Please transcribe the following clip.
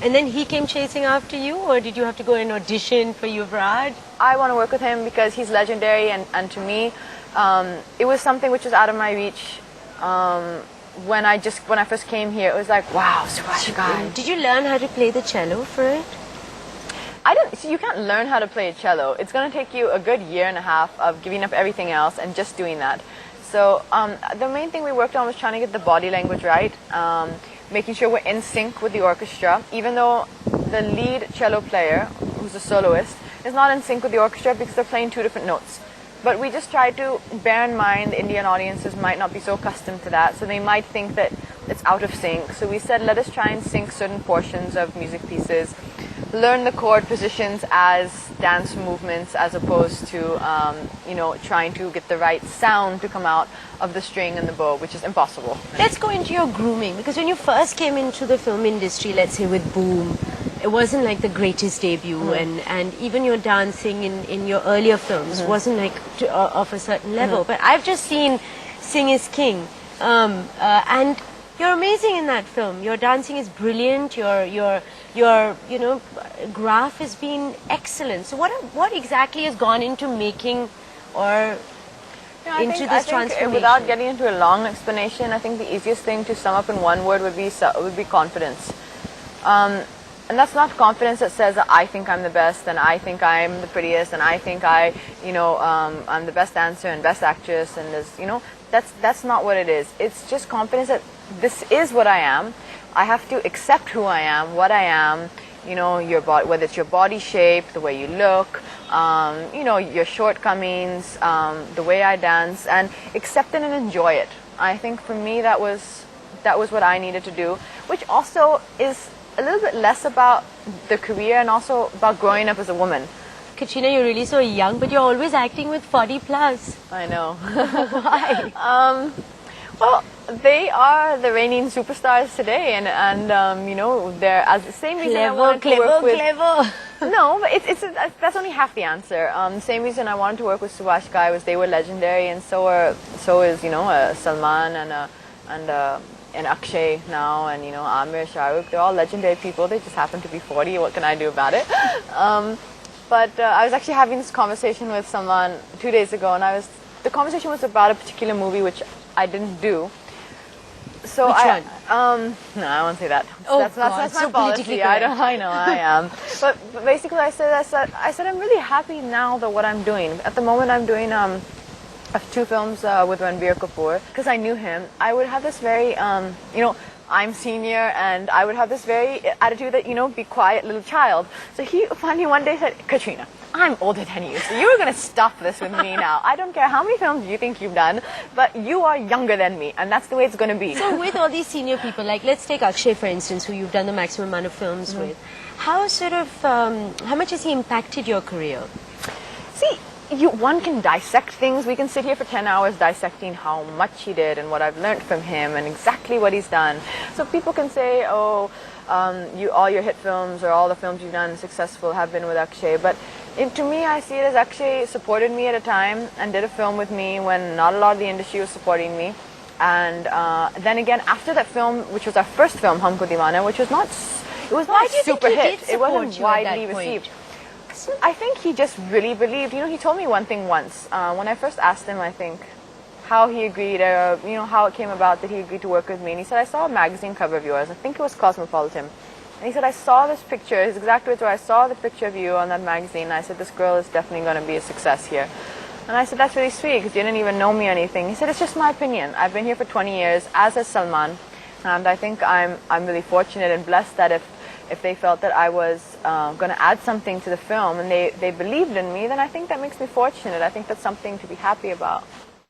And then he came chasing after you, or did you have to go and audition for Yuvraj? I want to work with him because he's legendary, and to me, it was something which was out of my reach. When I first came here, it was like, wow, Subhash Ghai. Did you learn how to play the cello for it? I didn't. So you can't learn how to play a cello. It's going to take you a good year and a half of giving up everything else and just doing that. So the main thing we worked on was trying to get the body language right, making sure we're in sync with the orchestra, even though the lead cello player, who's a soloist, is not in sync with the orchestra because they're playing two different notes. But we just tried to bear in mind Indian audiences might not be so accustomed to that, so they might think that it's out of sync. So we said, let us try and sync certain portions of music pieces, learn the chord positions as dance movements as opposed to, trying to get the right sound to come out of the string and the bow, which is impossible. Let's go into your grooming, because when you first came into the film industry, let's say with Boom, it wasn't like the greatest debut, and even your dancing in your earlier films wasn't like of a certain level. But I've just seen Sing is King, and you're amazing in that film. Your dancing is brilliant. Your graph has been excellent. So what exactly has gone into making or into this transformation? Without getting into a long explanation, I think the easiest thing to sum up in one word would be confidence. And that's not confidence that says that I think I'm the best and I think I'm the prettiest and I think I'm the best dancer and best actress, and that's not what it is. It's just confidence that this is what I am. I have to accept who I am, what I am, your body, whether it's your body shape, the way you look, your shortcomings, the way I dance, and accept it and enjoy it. I think for me that was what I needed to do, which also is a little bit less about the career and also about growing up as a woman. Katrina, you're really so young, but you're always acting with 40 plus. I know. Why? Well, they are the reigning superstars today, and they're as the same reason I wanted to work with. Clever. No, but that's only half the answer. The same reason I wanted to work with Subhash Ghai was they were legendary, and so is Salman and Akshay now, and Amir, Shah Rukh. They're all legendary people. They just happen to be 40. What can I do about it? But I was actually having this conversation with someone 2 days ago, and the conversation was about a particular movie which I didn't do. So Which one? No, I won't say that. Oh, that's my so policy. I know I am. But basically, I said I'm really happy now that what I'm doing. At the moment, I'm doing two films with Ranbir Kapoor, because I knew him. I would have this very I'm senior, and I would have this very attitude that be quiet little child. So he finally one day said, Katrina, I'm older than you, so you're going to stop this with me now. I don't care how many films you think you've done, but you are younger than me, and that's the way it's going to be. So with all these senior people, like let's take Akshay for instance, who you've done the maximum amount of films with, how much has he impacted your career? See, one can dissect things. We can sit here for 10 hours dissecting how much he did and what I've learned from him and exactly what he's done. So people can say, all your hit films or all the films you've done successful have been with Akshay, but to me, I see it as Akshay supported me at a time and did a film with me when not a lot of the industry was supporting me. And then again, after that film, which was our first film, Humko Deewana, which was not super hit. It wasn't widely received. I think he just really believed. He told me one thing once when I first asked him, I think, how he agreed, how it came about that he agreed to work with me. And he said, I saw a magazine cover of yours. I think it was Cosmopolitan. And he said, I saw this picture. His exact words were, I saw the picture of you on that magazine. And I said, this girl is definitely going to be a success here. And I said, that's really sweet because you didn't even know me or anything. He said, it's just my opinion. I've been here for 20 years, as has Salman. And I think I'm really fortunate and blessed that if they felt that I was going to add something to the film and they believed in me, then I think that makes me fortunate. I think that's something to be happy about.